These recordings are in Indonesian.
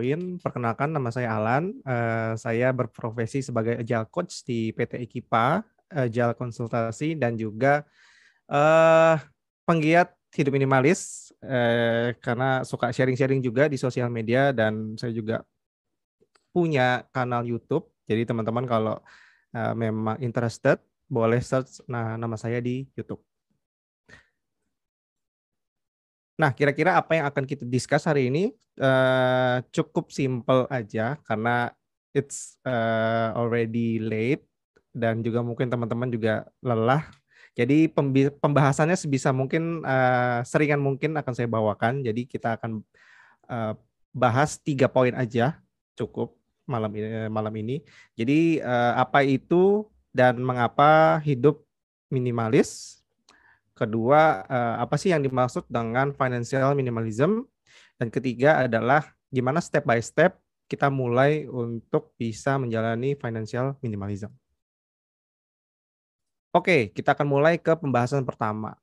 join. Perkenalkan, nama saya Alan. Saya berprofesi sebagai Agile Coach di PT Ekipa, Agile Konsultasi, dan juga penggiat hidup minimalis, karena suka sharing-sharing juga di sosial media, dan saya juga punya kanal YouTube. Jadi teman-teman kalau memang interested, boleh search nama saya di YouTube. Nah, kira-kira apa yang akan kita discuss hari ini cukup simple aja karena it's already late dan juga mungkin teman-teman juga lelah. Jadi pembahasannya sebisa mungkin seringan mungkin akan saya bawakan. Jadi kita akan bahas 3 poin aja cukup malam ini. Jadi apa itu dan mengapa hidup minimalis? Kedua, apa sih yang dimaksud dengan financial minimalism? Dan ketiga adalah gimana step by step kita mulai untuk bisa menjalani financial minimalism. Oke, kita akan mulai ke pembahasan pertama.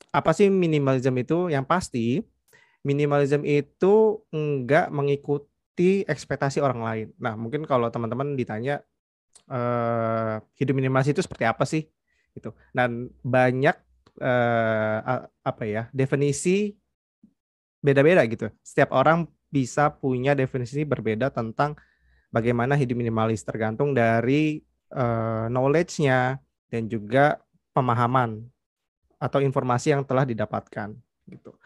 Apa sih minimalism itu? Yang pasti, minimalism itu enggak mengikuti ekspektasi orang lain. Nah, mungkin kalau teman-teman ditanya, hidup minimalis itu seperti apa sih? Gitu. Dan banyak definisi beda-beda gitu. Setiap orang bisa punya definisi berbeda tentang bagaimana hidup minimalis, tergantung dari knowledge-nya dan juga pemahaman atau informasi yang telah didapatkan gitu.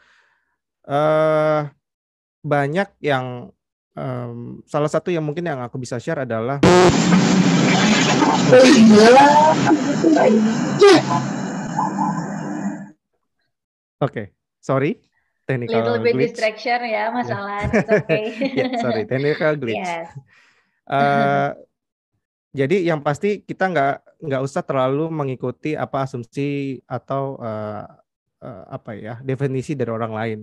Banyak yang salah satu yang mungkin yang aku bisa share adalah Oke, sorry, technical little bit glitch. distraction ya, masalah. Okay. Sorry, technical glitch. Yes. Jadi yang pasti kita nggak usah terlalu mengikuti apa asumsi atau definisi dari orang lain.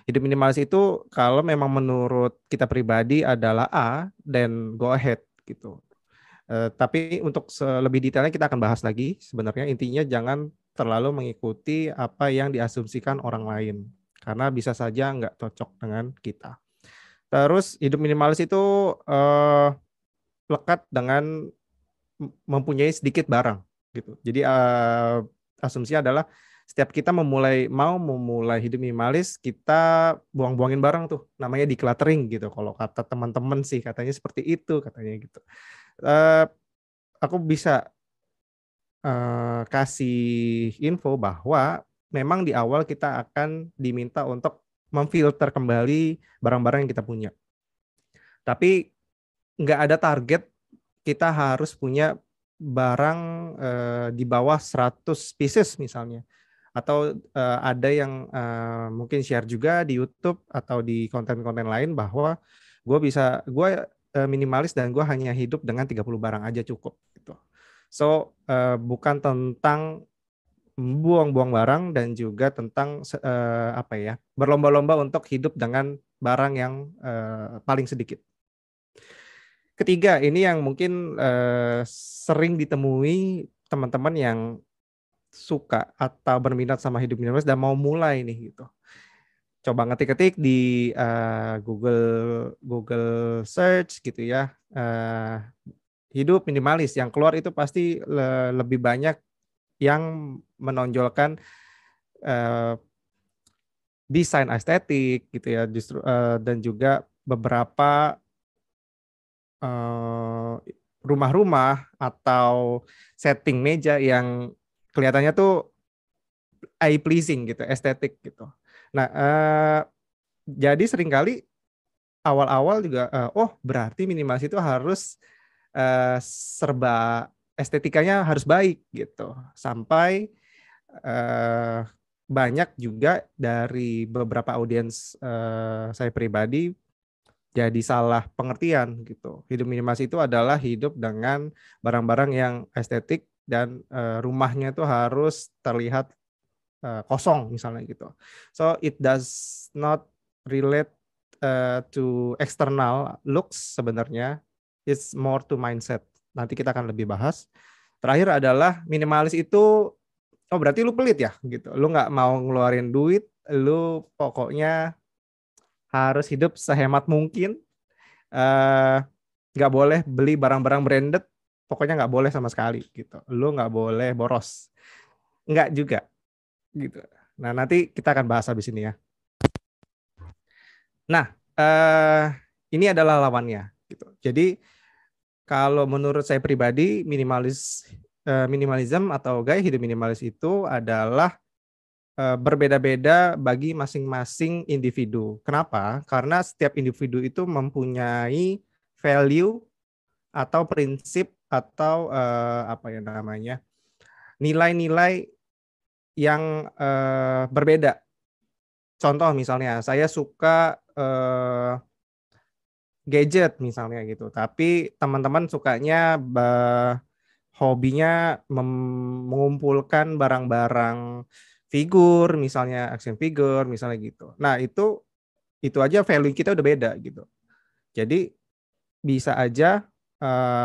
Hidup minimalis itu kalau memang menurut kita pribadi adalah A, then go ahead gitu. Tapi untuk lebih detailnya kita akan bahas lagi. Sebenarnya intinya jangan terlalu mengikuti apa yang diasumsikan orang lain, karena bisa saja nggak cocok dengan kita. Terus hidup minimalis itu lekat dengan mempunyai sedikit barang gitu. Jadi asumsinya adalah setiap kita mau memulai hidup minimalis, kita buang-buangin barang tuh, namanya decluttering gitu. Kalau kata teman-teman sih katanya seperti itu katanya gitu. Aku bisa kasih info bahwa memang di awal kita akan diminta untuk memfilter kembali barang-barang yang kita punya. Tapi nggak ada target kita harus punya barang di bawah 100 pieces misalnya. Atau ada yang mungkin share juga di YouTube atau di konten-konten lain bahwa gue minimalis dan gue hanya hidup dengan 30 barang aja cukup gitu. So bukan tentang buang-buang barang dan juga tentang berlomba-lomba untuk hidup dengan barang yang paling sedikit. Ketiga, ini yang mungkin sering ditemui teman-teman yang suka atau berminat sama hidup minimalis dan mau mulai nih gitu. Coba ngetik-ketik di Google search gitu ya, hidup minimalis, yang keluar itu pasti lebih banyak yang menonjolkan desain estetik gitu ya, justru dan juga beberapa rumah-rumah atau setting meja yang kelihatannya tuh eye pleasing gitu, estetik gitu. Nah, jadi seringkali awal-awal juga, berarti minimalis itu harus serba estetikanya harus baik gitu. Sampai banyak juga dari beberapa audiens saya pribadi jadi salah pengertian gitu. Hidup minimalis itu adalah hidup dengan barang-barang yang estetik dan rumahnya itu harus terlihat kosong misalnya gitu. So it does not relate to external looks sebenarnya. It's more to mindset. Nanti kita akan lebih bahas. Terakhir adalah minimalis itu, berarti lu pelit ya gitu. Lu nggak mau ngeluarin duit, lu pokoknya harus hidup sehemat mungkin, eh, nggak boleh beli barang-barang branded, pokoknya nggak boleh sama sekali gitu. Lu nggak boleh boros, nggak juga gitu. Nah nanti kita akan bahas habis ini ya. Nah ini adalah lawannya gitu. Jadi kalau menurut saya pribadi minimalism atau gaya hidup minimalis itu adalah berbeda-beda bagi masing-masing individu. Kenapa? Karena setiap individu itu mempunyai value atau prinsip atau apa ya namanya, nilai-nilai yang berbeda. Contoh misalnya, saya suka gadget misalnya gitu, tapi teman-teman sukanya hobinya mengumpulkan barang-barang figur, misalnya action figure, misalnya gitu. Nah itu aja value kita udah beda gitu. Jadi bisa aja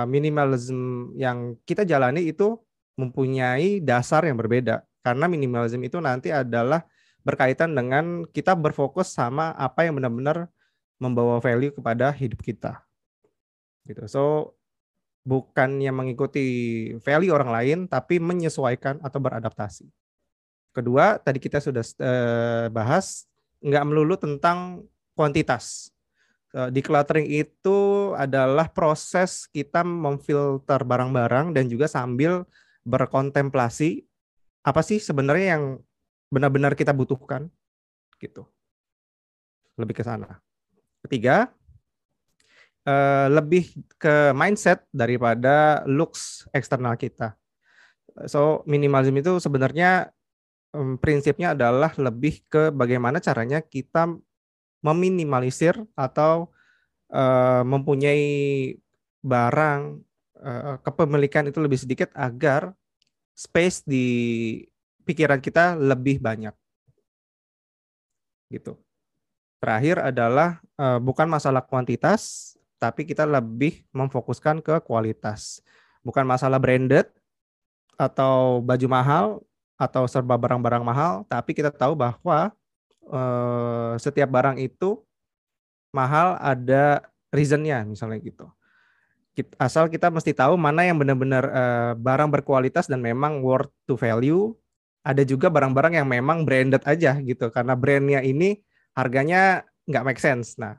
minimalism yang kita jalani itu mempunyai dasar yang berbeda. Karena minimalism itu nanti adalah berkaitan dengan kita berfokus sama apa yang benar-benar membawa value kepada hidup kita. Gitu. So bukannya mengikuti value orang lain, tapi menyesuaikan atau beradaptasi. Kedua, tadi kita sudah bahas, nggak melulu tentang kuantitas. Decluttering itu adalah proses kita memfilter barang-barang dan juga sambil berkontemplasi apa sih sebenarnya yang benar-benar kita butuhkan gitu. Lebih ke sana. Ketiga, lebih ke mindset daripada looks eksternal kita. So minimalism itu sebenarnya prinsipnya adalah lebih ke bagaimana caranya kita meminimalisir atau mempunyai barang kepemilikan itu lebih sedikit agar space di pikiran kita lebih banyak gitu. Terakhir adalah bukan masalah kuantitas, tapi kita lebih memfokuskan ke kualitas. Bukan masalah branded atau baju mahal atau serba barang-barang mahal, tapi kita tahu bahwa setiap barang itu mahal ada reasonnya misalnya gitu. Asal kita mesti tahu mana yang benar-benar barang berkualitas dan memang worth to value. Ada juga barang-barang yang memang branded aja gitu, karena brandnya ini harganya nggak make sense. Nah,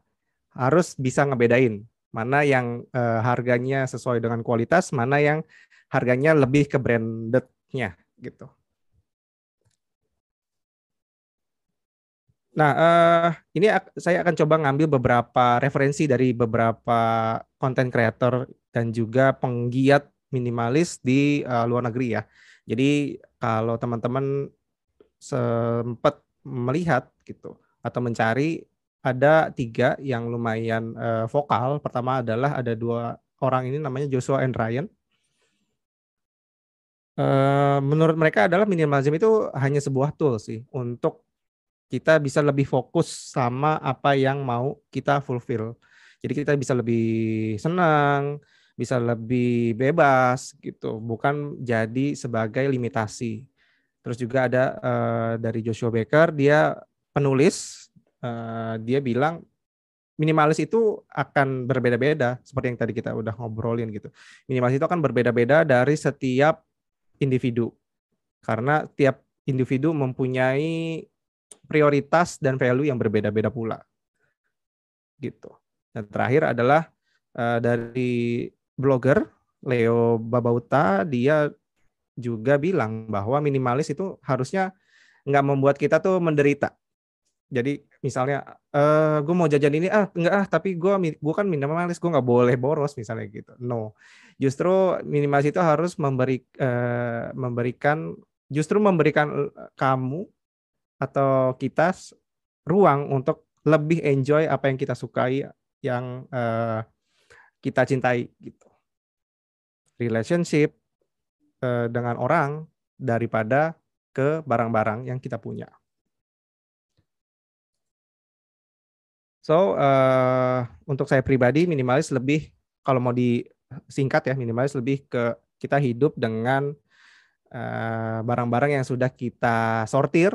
harus bisa ngebedain mana yang harganya sesuai dengan kualitas, mana yang harganya lebih ke brandednya gitu. Nah, ini saya akan coba ngambil beberapa referensi dari beberapa content creator dan juga penggiat minimalis di luar negeri ya. Jadi kalau teman-teman sempat melihat gitu atau mencari, ada 3 yang lumayan vokal. Pertama adalah ada 2 orang ini namanya Joshua and Ryan. Menurut mereka adalah minimalism itu hanya sebuah tool sih untuk kita bisa lebih fokus sama apa yang mau kita fulfill. Jadi kita bisa lebih senang, bisa lebih bebas gitu, bukan jadi sebagai limitasi. Terus juga ada dari Joshua Becker, dia penulis, dia bilang minimalis itu akan berbeda-beda, seperti yang tadi kita udah ngobrolin gitu. Minimalis itu akan berbeda-beda dari setiap individu, karena tiap individu mempunyai prioritas dan value yang berbeda-beda pula gitu. Dan terakhir adalah dari blogger Leo Babauta, dia juga bilang bahwa minimalis itu harusnya nggak membuat kita tuh menderita. Jadi misalnya gue mau jajan ini enggak tapi gue kan minimalis, gue nggak boleh boros misalnya gitu. No, justru minimalis itu harus memberikan kamu atau kita ruang untuk lebih enjoy apa yang kita sukai, yang kita cintai gitu. Relationship dengan orang daripada ke barang-barang yang kita punya. So untuk saya pribadi minimalis lebih, kalau mau disingkat ya, minimalis lebih ke kita hidup dengan barang-barang yang sudah kita sortir,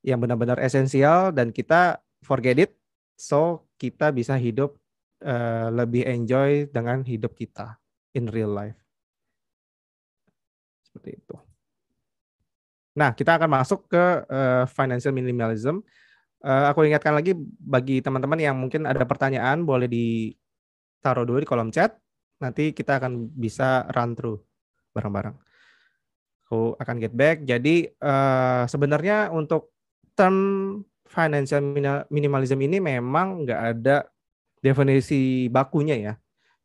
yang benar-benar esensial dan kita forget it, so kita bisa hidup lebih enjoy dengan hidup kita in real life. Seperti itu. Nah, kita akan masuk ke financial minimalism. Aku ingatkan lagi bagi teman-teman yang mungkin ada pertanyaan, boleh ditaruh dulu di kolom chat. Nanti kita akan bisa run through bareng-bareng. Aku akan get back. Jadi sebenarnya untuk term financial minimalism ini memang nggak ada definisi bakunya ya.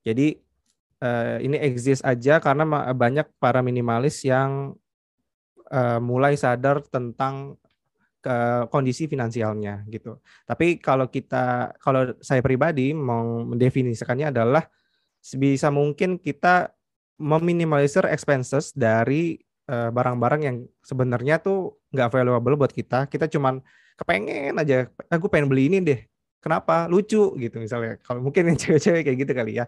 Jadi ini exist aja karena banyak para minimalis yang mulai sadar tentang kondisi finansialnya gitu. Tapi kalau saya pribadi mau mendefinisikannya adalah sebisa mungkin kita meminimalisir expenses dari barang-barang yang sebenarnya tuh nggak valuable buat kita. Kita cuman kepengen aja, aku pengen beli ini deh. Kenapa? Lucu gitu misalnya. Kalau mungkin yang cewek-cewek kayak gitu kali ya.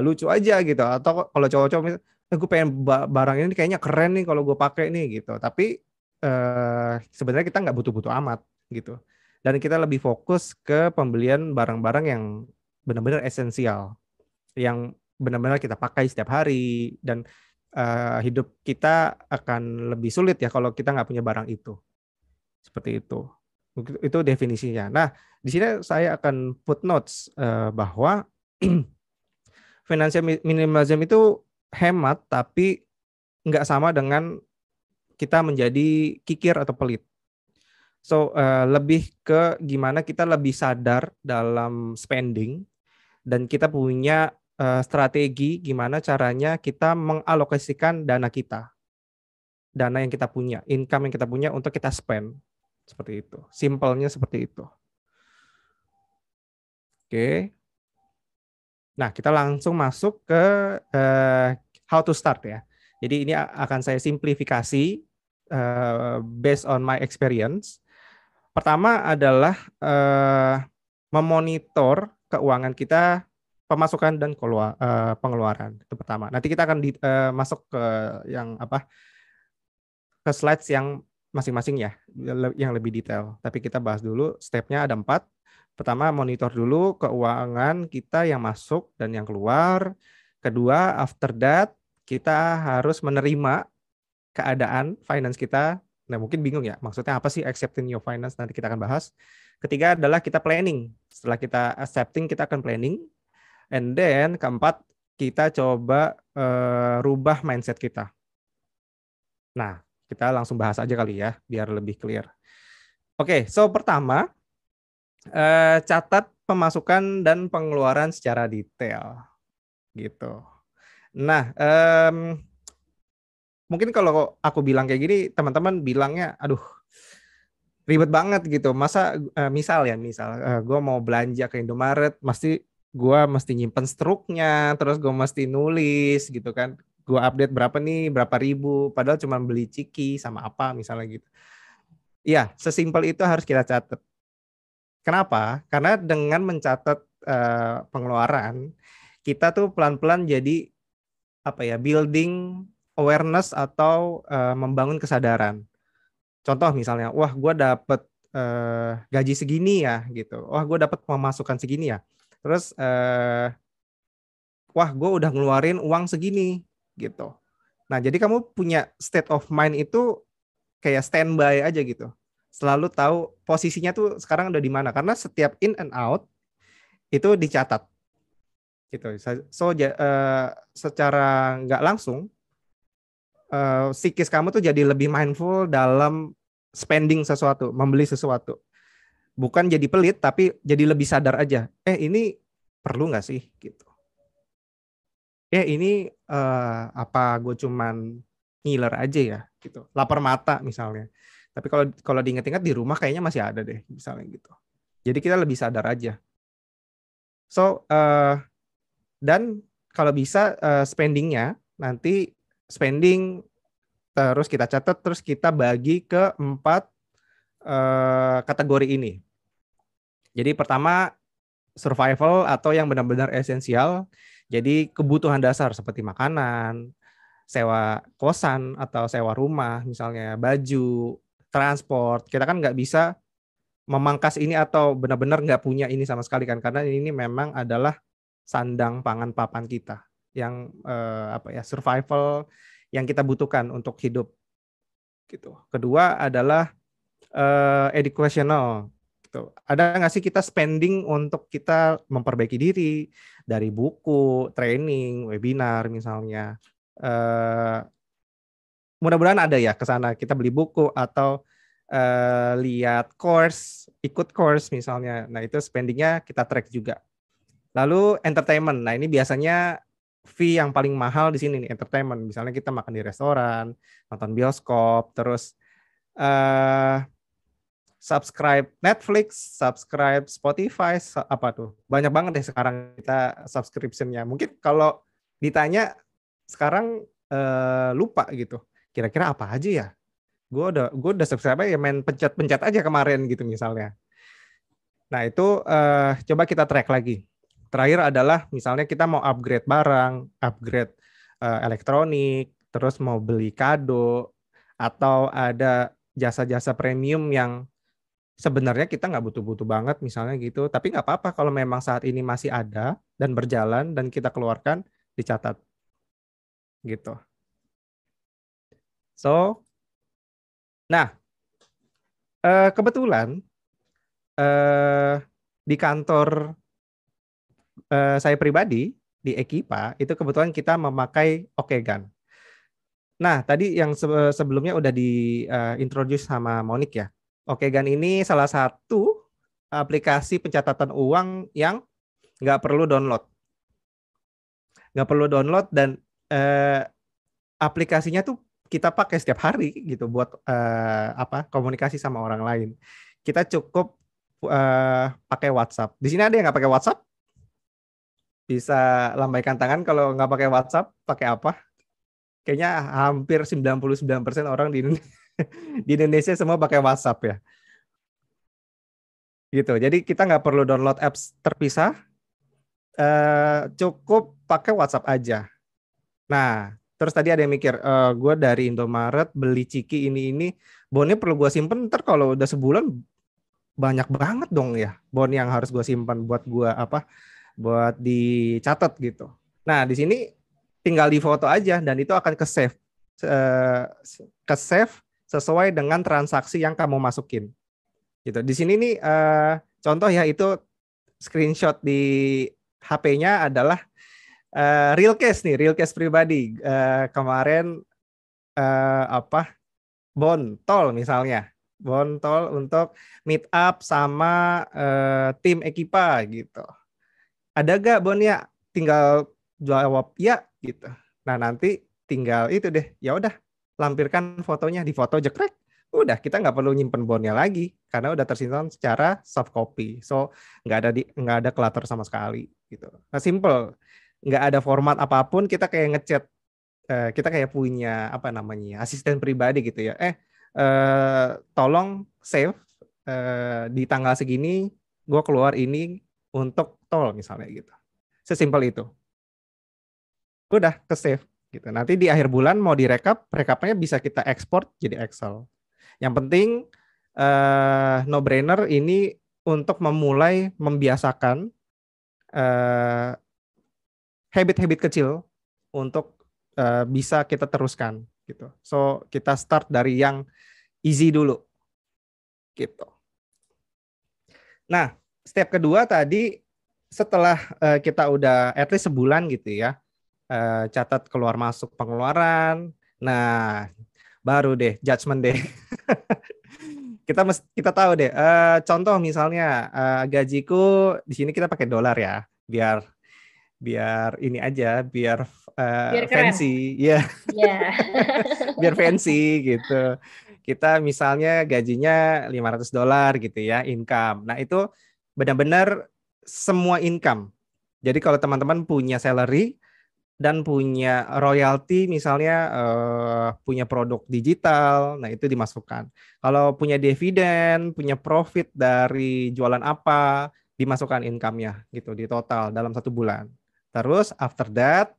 Lucu aja gitu. Atau kalau cowok-cowok misalnya, aku pengen barang ini kayaknya keren nih kalau gue pakai nih gitu. Tapi sebenarnya kita nggak butuh-butuh amat gitu. Dan kita lebih fokus ke pembelian barang-barang yang benar-benar esensial, yang benar-benar kita pakai setiap hari, dan hidup kita akan lebih sulit ya kalau kita nggak punya barang itu. Seperti itu. Itu definisinya. Nah, di sini saya akan put notes bahwa financial minimalism itu hemat, tapi nggak sama dengan kita menjadi kikir atau pelit. So, lebih ke gimana kita lebih sadar dalam spending, dan kita punya strategi gimana caranya kita mengalokasikan dana kita. Dana yang kita punya, income yang kita punya untuk kita spend. Seperti itu. Simpelnya seperti itu. Oke. Nah, kita langsung masuk ke how to start ya. Jadi ini akan saya simplifikasi based on my experience. Pertama adalah memonitor keuangan kita, pemasukan dan pengeluaran. Itu pertama. Nanti kita akan masuk ke yang ke slides yang masing-masing ya, yang lebih detail. Tapi kita bahas dulu stepnya ada 4. Pertama, monitor dulu keuangan kita yang masuk dan yang keluar. Kedua, after that kita harus menerima keadaan finance kita. Nah, mungkin bingung ya, maksudnya apa sih accepting your finance? Nanti kita akan bahas. Ketiga adalah kita planning. Setelah kita accepting, kita akan planning. And then keempat, kita coba rubah mindset kita. Nah, kita langsung bahas aja kali ya, biar lebih clear. Oke, so pertama, catat pemasukan dan pengeluaran secara detail. Gitu. Nah, mungkin kalau aku bilang kayak gini, teman-teman bilangnya, aduh, ribet banget gitu. Masa misal gue mau belanja ke Indomaret, gue mesti nyimpen struknya, terus gue mesti nulis gitu kan. Gue update berapa nih, berapa ribu, padahal cuma beli ciki sama apa misalnya gitu. Ya, sesimpel itu harus kita catat. Kenapa? Karena dengan mencatat pengeluaran, kita tuh pelan-pelan jadi building awareness atau membangun kesadaran. Contoh misalnya, wah gue dapet gaji segini ya gitu. Wah gue dapet pemasukan segini ya. Terus wah gue udah ngeluarin uang segini gitu. Nah jadi kamu punya state of mind itu kayak standby aja gitu. Selalu tahu posisinya tuh sekarang udah di mana. Karena setiap in and out itu dicatat gitu. So secara nggak langsung psikis kamu tuh jadi lebih mindful dalam spending sesuatu, membeli sesuatu. Bukan jadi pelit, tapi jadi lebih sadar aja. Ini perlu nggak sih? Gitu. Ini apa gue cuman ngiler aja ya? Gitu. Lapar mata misalnya. Tapi kalau diingat-ingat di rumah kayaknya masih ada deh, misalnya gitu. Jadi kita lebih sadar aja. So, dan kalau bisa spendingnya, nanti spending terus kita catat, terus kita bagi ke 4 kategori ini. Jadi pertama survival atau yang benar-benar esensial. Jadi kebutuhan dasar seperti makanan, sewa kosan atau sewa rumah, misalnya baju, transport. Kita kan nggak bisa memangkas ini atau benar-benar nggak punya ini sama sekali kan, karena ini memang adalah sandang pangan papan kita yang survival yang kita butuhkan untuk hidup gitu. Kedua adalah educational gitu. Ada nggak sih kita spending untuk kita memperbaiki diri dari buku, training, webinar misalnya. Mudah-mudahan ada ya ke sana, kita beli buku atau lihat course, ikut course misalnya. Nah, itu spendingnya kita track juga. Lalu entertainment. Nah, ini biasanya fee yang paling mahal di sini nih, entertainment. Misalnya kita makan di restoran, nonton bioskop, terus subscribe Netflix, subscribe Spotify, apa tuh? Banyak banget deh sekarang kita subscription-nya. Mungkin kalau ditanya sekarang lupa gitu. Kira-kira apa aja ya? Gue udah subscribe ya, main pencet-pencet aja kemarin gitu misalnya. Nah, itu coba kita track lagi. Terakhir adalah misalnya kita mau upgrade barang, upgrade elektronik, terus mau beli kado, atau ada jasa-jasa premium yang sebenarnya kita nggak butuh-butuh banget misalnya gitu. Tapi nggak apa-apa kalau memang saat ini masih ada dan berjalan dan kita keluarkan, dicatat. Gitu. So, nah, kebetulan di kantor saya pribadi di Ekipa itu kebetulan kita memakai Okegan. Nah, tadi yang sebelumnya udah di introduce sama Monik ya. Okegan ini salah satu aplikasi pencatatan uang yang nggak perlu download. Nggak perlu download dan aplikasinya tuh kita pakai setiap hari gitu buat komunikasi sama orang lain. Kita cukup pakai WhatsApp. Di sini ada yang nggak pakai WhatsApp? Bisa lambaikan tangan kalau nggak pakai WhatsApp, pakai apa? Kayaknya hampir 99% orang di Indonesia semua pakai WhatsApp ya. Gitu. Jadi kita nggak perlu download apps terpisah, cukup pakai WhatsApp aja. Nah, terus tadi ada yang mikir, gue dari Indomaret beli Ciki ini, bonnya perlu gue simpen, ntar kalau udah sebulan banyak banget dong ya bon yang harus gue simpan buat gue buat dicatat gitu. Nah, di sini tinggal di foto aja dan itu akan ke save sesuai dengan transaksi yang kamu masukin. Gitu. Di sini nih contoh ya, itu screenshot di HP-nya adalah real case nih, real case pribadi. Kemarin bon tol misalnya. Bon tol untuk meet up sama tim Ekipa gitu. Ada gak bonnya? Tinggal jawab ya gitu. Nah, nanti tinggal itu deh, ya udah lampirkan fotonya, di foto jekrek, udah kita nggak perlu nyimpen bonnya lagi karena udah tersimpan secara soft copy. So nggak ada clutter sama sekali gitu. Nah, simple, nggak ada format apapun, kita kayak ngechat, kita kayak punya asisten pribadi gitu ya. Tolong save di tanggal segini gue keluar ini untuk tol misalnya gitu. Sesimpel itu. Udah ke save gitu. Nanti di akhir bulan mau direkap, rekapnya bisa kita ekspor jadi Excel. Yang penting no brainer ini untuk memulai membiasakan habit-habit kecil untuk bisa kita teruskan gitu. So kita start dari yang easy dulu gitu. Nah, step kedua tadi setelah kita udah at least sebulan gitu ya, catat keluar masuk pengeluaran. Nah, baru deh judgement deh. kita tahu deh. Contoh misalnya gajiku di sini kita pakai dolar ya, biar ini aja, biar fancy, ya. Yeah. Biar fancy gitu. Kita misalnya gajinya $500 gitu ya, income. Nah, itu benar-benar semua income. Jadi kalau teman-teman punya salary dan punya royalty misalnya, punya produk digital, nah itu dimasukkan. Kalau punya dividen, punya profit dari jualan apa, dimasukkan income-nya gitu di total dalam 1 bulan. Terus after that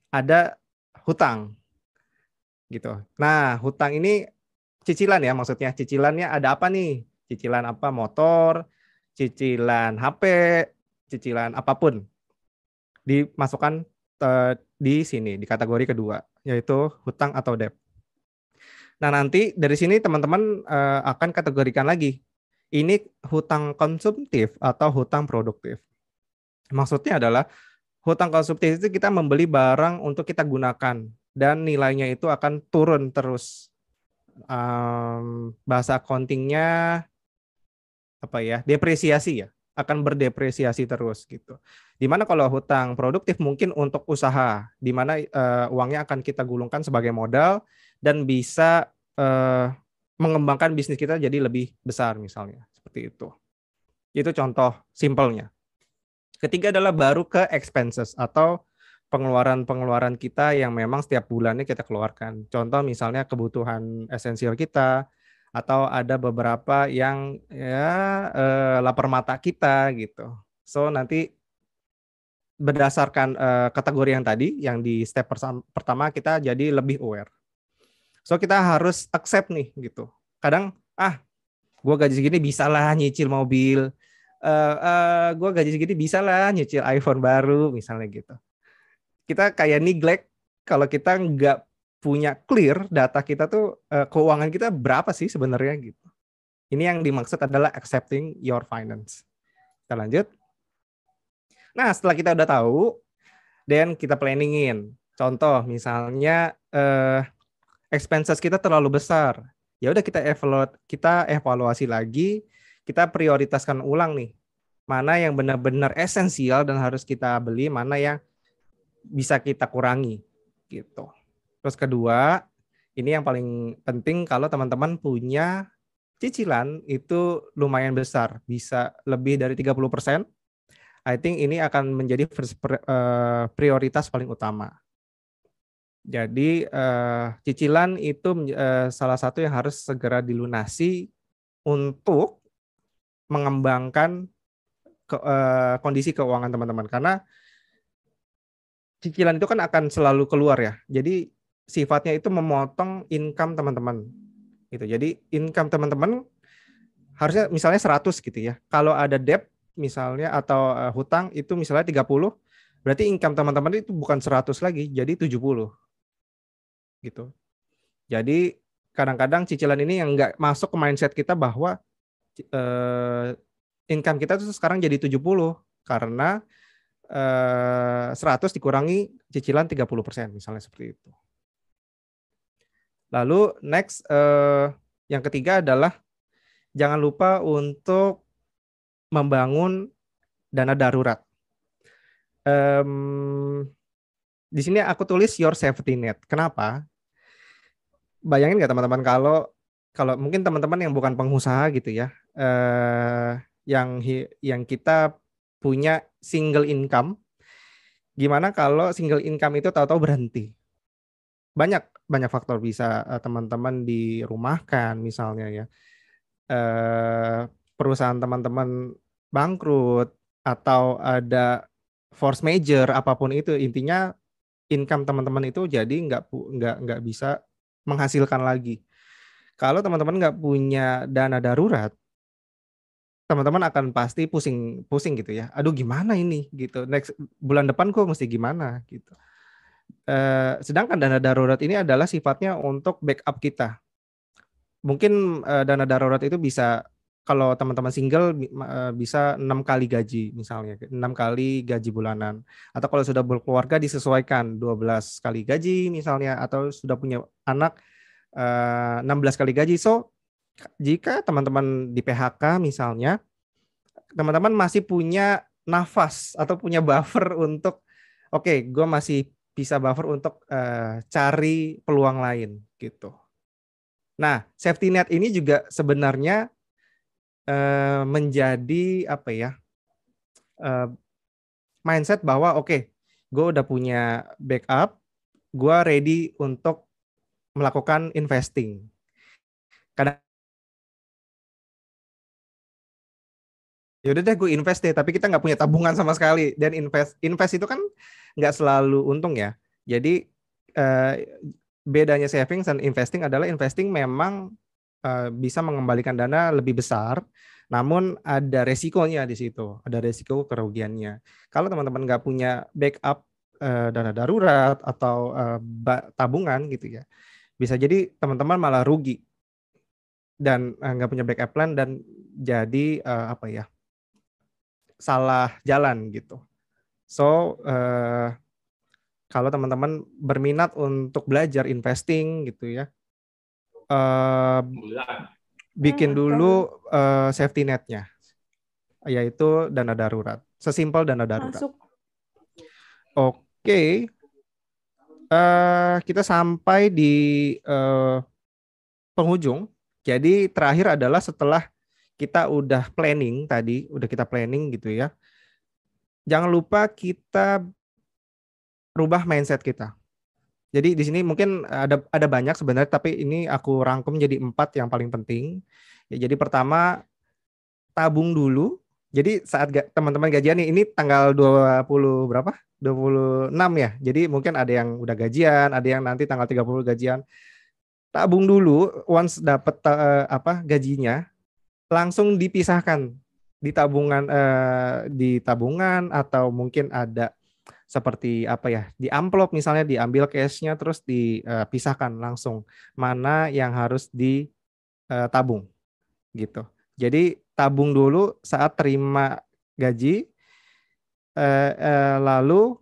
ada hutang gitu. Nah, hutang ini cicilan ya, maksudnya cicilannya ada apa nih? Cicilan apa? Motor, cicilan HP, cicilan apapun dimasukkan di sini di kategori kedua, yaitu hutang atau debt. Nah, nanti dari sini teman-teman akan kategorikan lagi. Ini hutang konsumtif atau hutang produktif. Maksudnya adalah hutang konsumtif itu kita membeli barang untuk kita gunakan dan nilainya itu akan turun terus. Bahasa accounting-nya apa ya? Depresiasi ya. Akan berdepresiasi terus gitu. Dimana kalau hutang produktif mungkin untuk usaha, dimana uangnya akan kita gulungkan sebagai modal dan bisa mengembangkan bisnis kita jadi lebih besar misalnya seperti itu. Itu contoh simpelnya. Ketiga adalah baru ke expenses atau pengeluaran-pengeluaran kita yang memang setiap bulannya kita keluarkan. Contoh misalnya kebutuhan esensial kita atau ada beberapa yang ya lapar mata kita gitu. So nanti berdasarkan kategori yang tadi yang di step pertama kita jadi lebih aware. So kita harus accept nih gitu. Kadang gue gaji segini bisa lah nyicil mobil, gue gaji segini bisa lah nyicil iPhone baru misalnya gitu. Kita kayak neglect kalau kita nggak punya clear data kita tuh keuangan kita berapa sih sebenarnya gitu. Ini yang dimaksud adalah accepting your finance. Kita lanjut. Nah setelah kita udah tahu, then kita planningin. Contoh misalnya expenses kita terlalu besar, ya udah kita evaluasi lagi, kita prioritaskan ulang nih, mana yang benar-benar esensial dan harus kita beli, mana yang bisa kita kurangi, gitu. Terus kedua, ini yang paling penting kalau teman-teman punya cicilan itu lumayan besar, bisa lebih dari 30%, I think ini akan menjadi prioritas paling utama. Jadi cicilan itu salah satu yang harus segera dilunasi untuk mengembangkan kondisi keuangan teman-teman. Karena cicilan itu kan akan selalu keluar ya. Jadi sifatnya itu memotong income teman-teman. Gitu. Jadi income teman-teman harusnya misalnya 100 gitu ya. Kalau ada debt misalnya atau hutang itu misalnya 30, berarti income teman-teman itu bukan 100 lagi, jadi 70. Gitu. Jadi kadang-kadang cicilan ini yang nggak masuk ke mindset kita bahwa income kita tuh sekarang jadi 70 karena 100 dikurangi cicilan 30% misalnya seperti itu. Lalu next yang ketiga adalah jangan lupa untuk membangun dana darurat. Di sini aku tulis your safety net. Kenapa? Bayangin nggak teman-teman kalau mungkin teman-teman yang bukan pengusaha gitu ya, yang kita punya single income, gimana kalau single income itu tahu-tahu berhenti? Banyak faktor, bisa teman-teman dirumahkan misalnya ya, perusahaan teman-teman bangkrut atau ada force major apapun itu, intinya income teman-teman itu jadi nggak bisa menghasilkan lagi. Kalau teman-teman nggak punya dana darurat, teman-teman akan pasti pusing gitu ya. Aduh gimana ini gitu. Next bulan depan kok mesti gimana gitu. Sedangkan dana darurat ini adalah sifatnya untuk backup kita. Mungkin dana darurat itu bisa, kalau teman-teman single bisa 6 kali gaji misalnya, 6 kali gaji bulanan. Atau kalau sudah berkeluarga disesuaikan 12 kali gaji misalnya, atau sudah punya anak 16 kali gaji. So jika teman-teman di PHK misalnya, teman-teman masih punya nafas atau punya buffer untuk gue masih bisa buffer untuk cari peluang lain gitu. Nah, safety net ini juga sebenarnya menjadi apa ya, mindset bahwa gue udah punya backup, gue ready untuk melakukan investing. Kadang yaudah deh gue invest deh, tapi kita nggak punya tabungan sama sekali. Dan invest itu kan nggak selalu untung ya. Jadi bedanya savings dan investing adalah investing memang bisa mengembalikan dana lebih besar, namun ada resikonya di situ, ada resiko kerugiannya. Kalau teman-teman nggak punya backup dana darurat atau tabungan gitu ya, bisa jadi teman-teman malah rugi dan nggak punya backup plan dan jadi apa ya, salah jalan gitu. So kalau teman-teman berminat untuk belajar investing gitu ya, bikin dulu safety netnya, yaitu dana darurat. Sesimpel dana darurat. Masuk. Oke, kita sampai di penghujung. Jadi terakhir adalah setelah kita udah planning tadi, udah kita planning gitu ya. Jangan lupa kita rubah mindset kita. Jadi di sini mungkin ada banyak sebenarnya, tapi ini aku rangkum jadi 4 yang paling penting. Ya, jadi pertama, tabung dulu. Jadi saat teman-teman gajian nih, ini tanggal 20 berapa? 26 ya. Jadi mungkin ada yang udah gajian, ada yang nanti tanggal 30 gajian. Tabung dulu, once dapat gajinya, langsung dipisahkan di tabungan atau mungkin ada seperti apa ya, di amplop misalnya, diambil cashnya terus dipisahkan langsung mana yang harus ditabung gitu. Jadi tabung dulu saat terima gaji, lalu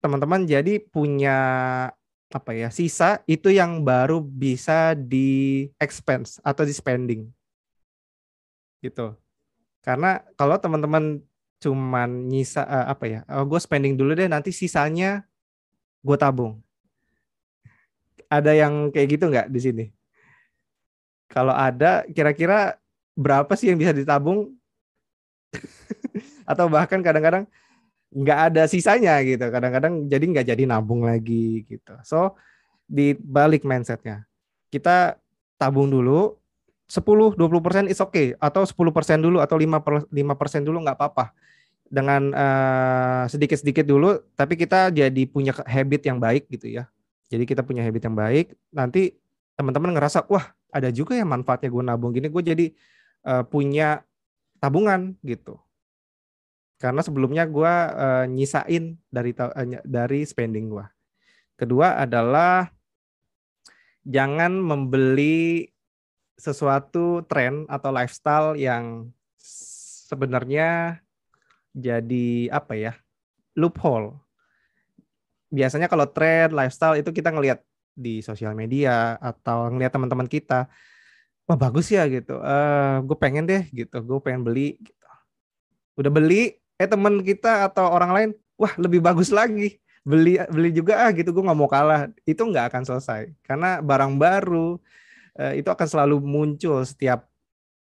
teman-teman jadi punya apa ya, sisa itu yang baru bisa di expense atau di spending gitu. Karena kalau teman-teman cuman nyisa apa ya, gue spending dulu deh, nanti sisanya gue tabung. Ada yang kayak gitu nggak di sini? Kalau ada, kira-kira berapa sih yang bisa ditabung? Atau bahkan kadang-kadang nggak ada sisanya gitu. Kadang-kadang jadi nggak jadi nabung lagi gitu. So, dibalik mindsetnya. Kita tabung dulu, 10-20% is okay. Atau 10% dulu, atau 5% dulu nggak apa-apa. Dengan sedikit-sedikit dulu, tapi kita jadi punya habit yang baik gitu ya. Jadi kita punya habit yang baik, nanti teman-teman ngerasa, wah ada juga ya manfaatnya gue nabung gini, gue jadi punya tabungan gitu. Karena sebelumnya gue nyisain dari spending gue. Kedua adalah jangan membeli sesuatu tren atau lifestyle yang sebenarnya jadi apa ya, loophole. Biasanya kalau tren lifestyle itu kita ngelihat di sosial media atau ngelihat teman-teman kita, wah bagus ya gitu, gue pengen deh gitu, gue pengen beli gitu. Udah beli, teman kita atau orang lain, wah lebih bagus lagi, beli juga gitu, gue nggak mau kalah. Itu nggak akan selesai karena barang baru itu akan selalu muncul setiap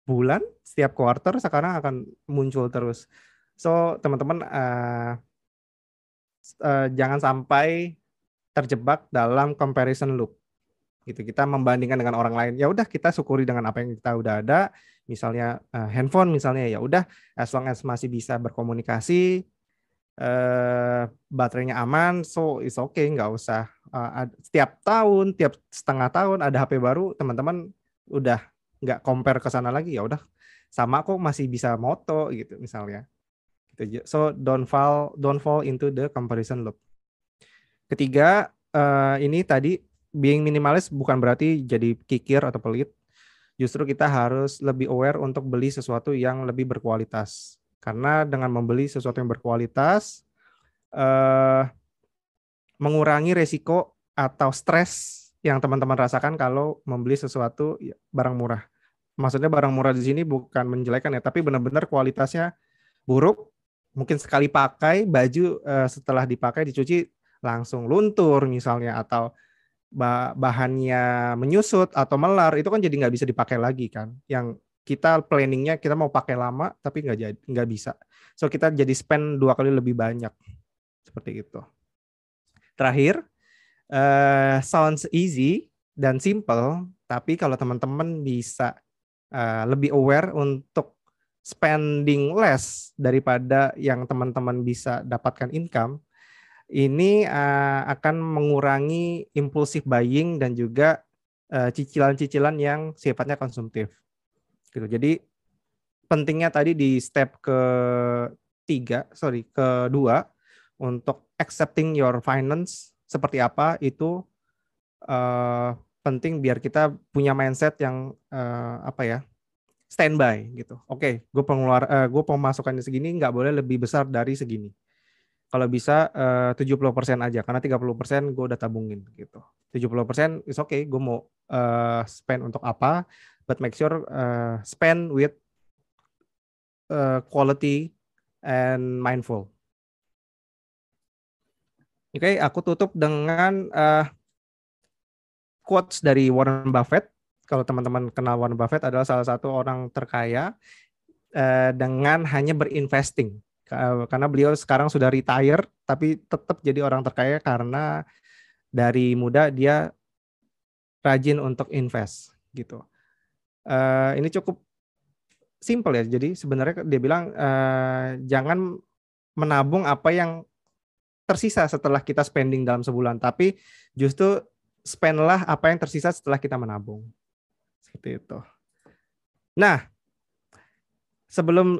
bulan, setiap quarter, sekarang akan muncul terus. So teman-teman jangan sampai terjebak dalam comparison loop gitu. Kita membandingkan dengan orang lain, ya udah kita syukuri dengan apa yang kita udah ada. Misalnya handphone misalnya, ya udah as long as masih bisa berkomunikasi, baterainya aman, so it's okay, nggak usah setiap tahun, tiap setengah tahun ada HP baru, teman-teman udah nggak compare ke sana lagi, ya udah sama kok, masih bisa moto gitu misalnya. Gitu. So don't fall into the comparison loop. Ketiga, ini tadi being minimalis bukan berarti jadi kikir atau pelit. Justru kita harus lebih aware untuk beli sesuatu yang lebih berkualitas. Karena dengan membeli sesuatu yang berkualitas, mengurangi resiko atau stres yang teman-teman rasakan kalau membeli sesuatu barang murah. Maksudnya barang murah di sini bukan menjelekan ya, tapi benar-benar kualitasnya buruk. Mungkin sekali pakai baju, setelah dipakai dicuci langsung luntur misalnya, atau bahannya menyusut atau melar, itu kan jadi nggak bisa dipakai lagi kan. Yang kita planningnya kita mau pakai lama tapi nggak bisa. So kita jadi spend 2 kali lebih banyak seperti itu. Terakhir, sounds easy dan simple, tapi kalau teman-teman bisa lebih aware untuk spending less daripada yang teman-teman bisa dapatkan income, ini akan mengurangi impulsive buying dan juga cicilan-cicilan yang sifatnya konsumtif gitu. Jadi pentingnya tadi di step kedua untuk accepting your finance seperti apa itu penting biar kita punya mindset yang standby gitu. Oke, gue pemasukannya segini nggak boleh lebih besar dari segini. Kalau bisa 70% aja karena 30% gue udah tabungin gitu. 70% is okay, gue mau spend untuk apa, but make sure spend with quality and mindful. Oke, aku tutup dengan quotes dari Warren Buffett. Kalau teman-teman kenal Warren Buffett adalah salah satu orang terkaya dengan hanya berinvesting. Karena beliau sekarang sudah retire, tapi tetap jadi orang terkaya karena dari muda dia rajin untuk invest gitu. Ini cukup simple ya. Jadi sebenarnya dia bilang jangan menabung apa yang tersisa setelah kita spending dalam sebulan, tapi justru spendlah apa yang tersisa setelah kita menabung. Seperti itu. Nah, sebelum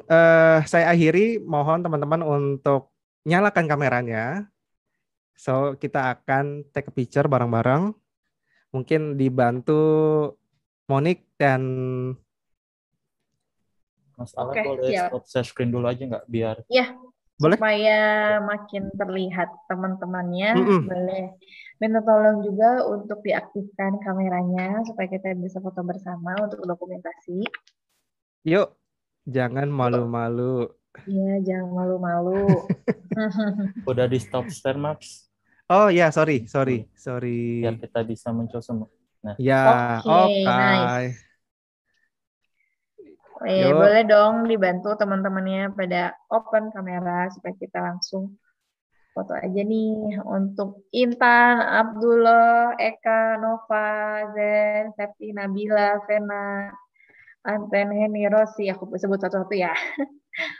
saya akhiri, mohon teman-teman untuk nyalakan kameranya. So, kita akan take a picture bareng-bareng. Mungkin dibantu Monik dan Mas Alan boleh stop share screen dulu aja nggak? Biar ya, boleh? Supaya makin terlihat teman-temannya, boleh minta tolong juga untuk diaktifkan kameranya supaya kita bisa foto bersama untuk dokumentasi. Yuk, jangan malu-malu. Iya, jangan malu-malu. Udah di stop share, Max. Oh ya, sorry. Biar kita bisa muncul semua. Nah. Ya, Oke. Nice. Boleh dong dibantu teman-temannya pada open kamera supaya kita langsung foto aja nih untuk Intan, Abdullah, Eka, Nova, Zen, Septi, Nabila, Vena, Anten, Heni, Rosi. Aku sebut satu-satu ya.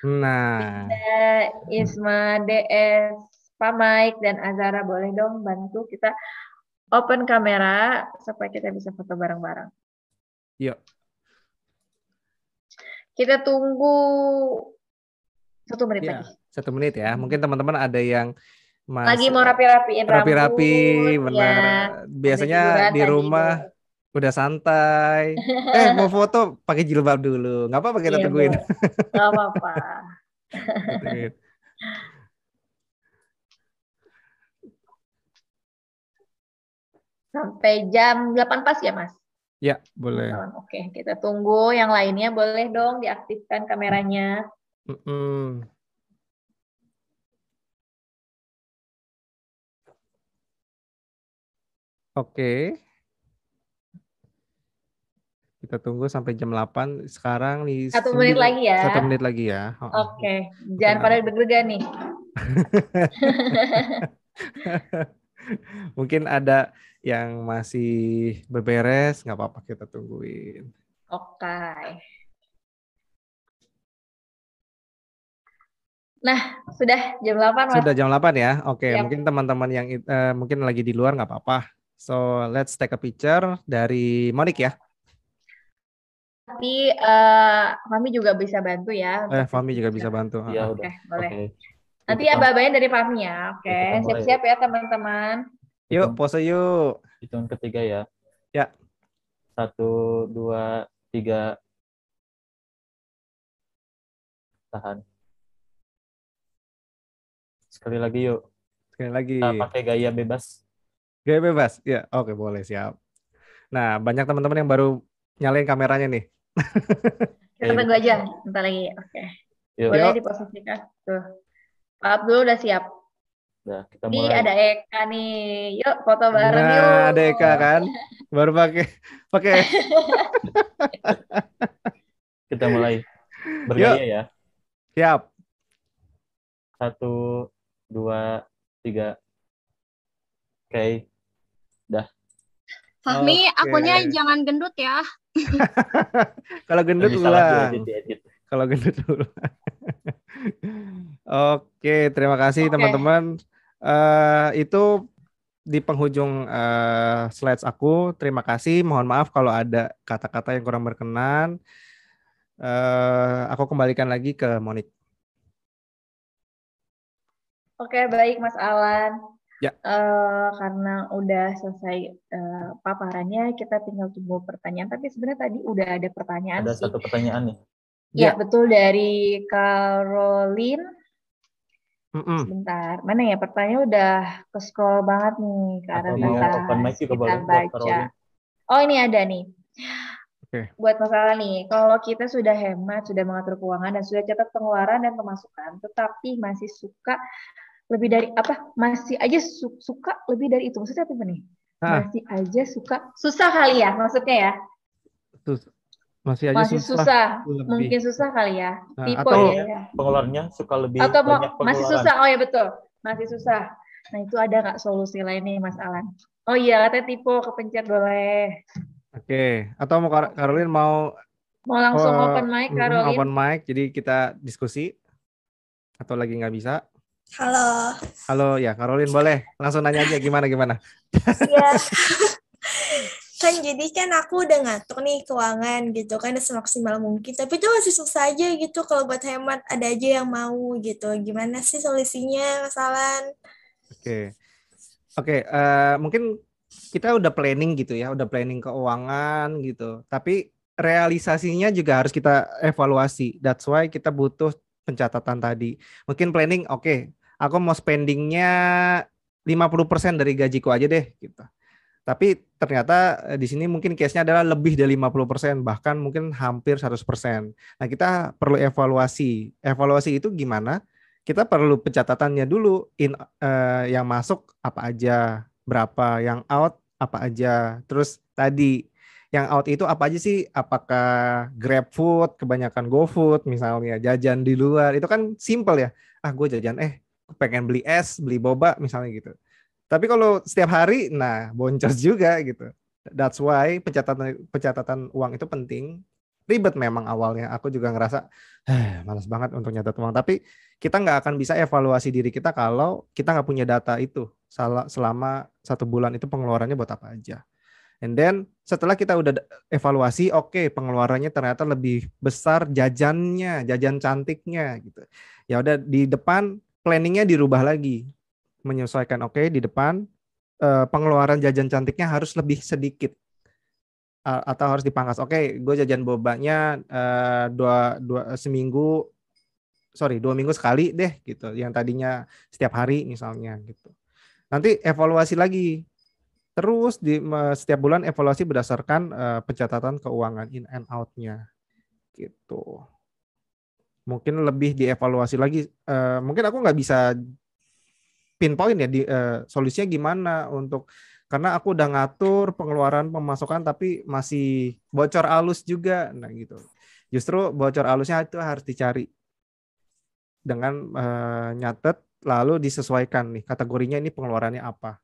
Nah. Bida, Isma, DS, Pak Mike, dan Azara. Boleh dong bantu kita open kamera supaya kita bisa foto bareng-bareng. Yuk. Kita tunggu 1 menit lagi. 1 menit ya. Mungkin teman-teman ada yang lagi mau rapi-rapiin rapi-rapi, benar. Ya. Biasanya di rumah udah santai. Mau foto pakai jilbab dulu. Nggak apa-apa kita tungguin. Nggak apa-apa. Sampai jam 8 pas ya, Mas? Ya, boleh. Oke, kita tunggu. Yang lainnya boleh dong diaktifkan kameranya. Oke. Kita tunggu sampai jam 8. Sekarang nih 1 menit lagi ya. 1 menit lagi ya. Oke. Jangan pada deg-degan nih. Mungkin ada yang masih beberes, nggak apa-apa kita tungguin. Oke. Nah, sudah jam 8, Mas. Sudah jam 8 ya. Oke, mungkin teman-teman yang mungkin lagi di luar nggak apa-apa. So, let's take a picture dari Monik ya. Tapi Fahmi juga bisa bantu ya. Fahmi juga bisa bantu. Ya, Oke, boleh. Okay. Nanti abah-abahnya dari Fahmi ya. Oke, siap-siap ya teman-teman. Yuk, pose yuk. Hitungan ketiga ya. Ya. 1, 2, 3. Tahan. Sekali lagi yuk. Sekali lagi. Kita pakai gaya bebas. Gaya bebas? Ya, oke, boleh, siap. Nah, banyak teman-teman yang baru nyalain kameranya nih. Kita tunggu aja, bentar lagi. Oke. Boleh diposisikan. Tuh. Pak Abdul udah siap. Udah, kita mulai. Ini ada Eka nih. Yuk, foto bareng yuk. Nah, ada Eka kan. Baru pakai. Kita mulai. Bergaya ya. Siap. 1, 2, 3. Oke. Dah. Fahmi, akunnya jangan gendut ya. Kalau gendut ulang. Kalau gendut ulang. Oke, terima kasih teman-teman. Itu di penghujung slides aku. Terima kasih. Mohon maaf kalau ada kata-kata yang kurang berkenan. Aku kembalikan lagi ke Monik. Oke, baik Mas Alan. Ya. Karena udah selesai paparannya, kita tinggal tunggu pertanyaan. Tapi sebenarnya tadi udah ada pertanyaan Ada sih. satu pertanyaan nih. Ya, betul, dari Caroline. Mm-mm. Sebentar, mana ya pertanyaannya udah ke-scroll banget nih ke arah Atau mau atas. open mic juga Kita boleh buat baca. Caroline. Oh, ini ada nih. Oke. Buat masalah nih, kalau kita sudah hemat, sudah mengatur keuangan, dan sudah catat pengeluaran dan pemasukan, tetapi masih suka lebih dari apa? Masih aja suka lebih dari itu. Maksudnya apa nih? Masih aja suka susah kali ya maksudnya ya? Masih aja susah. lebih. Mungkin susah kali ya. Tipe atau ya. pengeluarannya suka lebih atau banyak pengeluaran. Masih susah. Oh ya betul. Masih susah. Nah, itu ada nggak solusi lain nih Mas Alan? Oh iya, katanya tipe kepencet boleh. Oke. Atau mau Caroline mau langsung open mic, Caroline? Open mic, jadi kita diskusi. Atau lagi nggak bisa? Halo ya, Caroline boleh. Langsung nanya aja gimana? Iya. Kan jadi kan aku udah ngatur nih keuangan gitu kan semaksimal mungkin, tapi itu masih susah aja gitu kalau buat hemat, ada aja yang mau gitu. Gimana sih solusinya, Mas Alan? Oke, mungkin kita udah planning gitu ya, udah planning keuangan gitu, tapi realisasinya juga harus kita evaluasi. That's why kita butuh pencatatan tadi. Mungkin planning, oke, aku mau spendingnya 50% dari gajiku aja deh gitu. Tapi ternyata di sini mungkin case-nya adalah lebih dari 50%, bahkan mungkin hampir 100%. Nah, kita perlu evaluasi. Evaluasi itu gimana? Kita perlu pencatatannya dulu, yang masuk apa aja, berapa, yang out apa aja. Terus tadi yang out itu apa aja sih? Apakah GrabFood, kebanyakan GoFood misalnya, jajan di luar. Itu kan simple ya. Gue jajan, pengen beli es, beli boba misalnya gitu. Tapi kalau setiap hari, nah boncos juga gitu. That's why pencatatan uang itu penting. Ribet memang awalnya. Aku juga ngerasa, malas banget untuk nyatat uang. Tapi kita nggak akan bisa evaluasi diri kita kalau kita nggak punya data itu. Selama 1 bulan itu pengeluarannya buat apa aja. And then setelah kita udah evaluasi, oke, pengeluarannya ternyata lebih besar jajannya, jajan cantiknya gitu. Ya udah di depan planningnya dirubah lagi. Menyesuaikan, oke, di depan pengeluaran jajan cantiknya harus lebih sedikit atau harus dipangkas. Oke, gue jajan bobanya 2 minggu sekali deh gitu, yang tadinya setiap hari misalnya gitu. Nanti evaluasi lagi terus di setiap bulan, evaluasi berdasarkan pencatatan keuangan in and out-nya gitu. Mungkin lebih dievaluasi lagi. Mungkin aku nggak bisa pinpoint ya solusinya gimana karena aku udah ngatur pengeluaran pemasukan tapi masih bocor alus juga. Nah gitu. Justru bocor alusnya itu harus dicari dengan nyatet lalu disesuaikan nih kategorinya, ini pengeluarannya apa.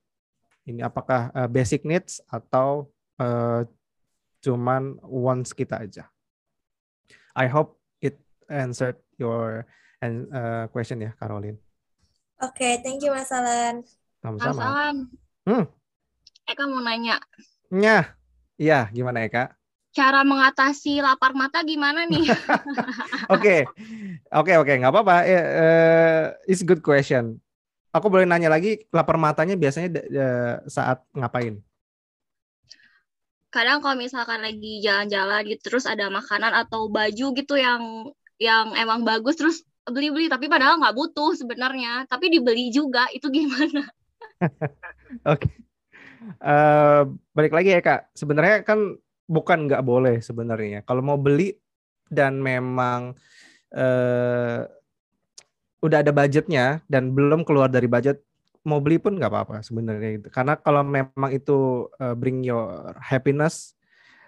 Ini apakah basic needs atau cuman wants kita aja. I hope it answered your question ya, Caroline. Oke, thank you Mas Alan. Sama-sama. Mas Alan. Eka mau nanya. Iya, gimana Eka? Cara mengatasi lapar mata gimana nih? Oke, nggak apa-apa. It's a good question. Aku boleh nanya lagi, lapar matanya biasanya saat ngapain? Kadang kalau misalkan lagi jalan-jalan gitu, terus ada makanan atau baju gitu yang emang bagus, terus beli-beli, tapi padahal nggak butuh sebenarnya, tapi dibeli juga, itu gimana? Oke. Balik lagi ya Kak, sebenarnya kan bukan nggak boleh sebenarnya. Kalau mau beli dan memang udah ada budgetnya dan belum keluar dari budget, mau beli pun nggak apa-apa sebenarnya itu. Karena kalau memang itu bring your happiness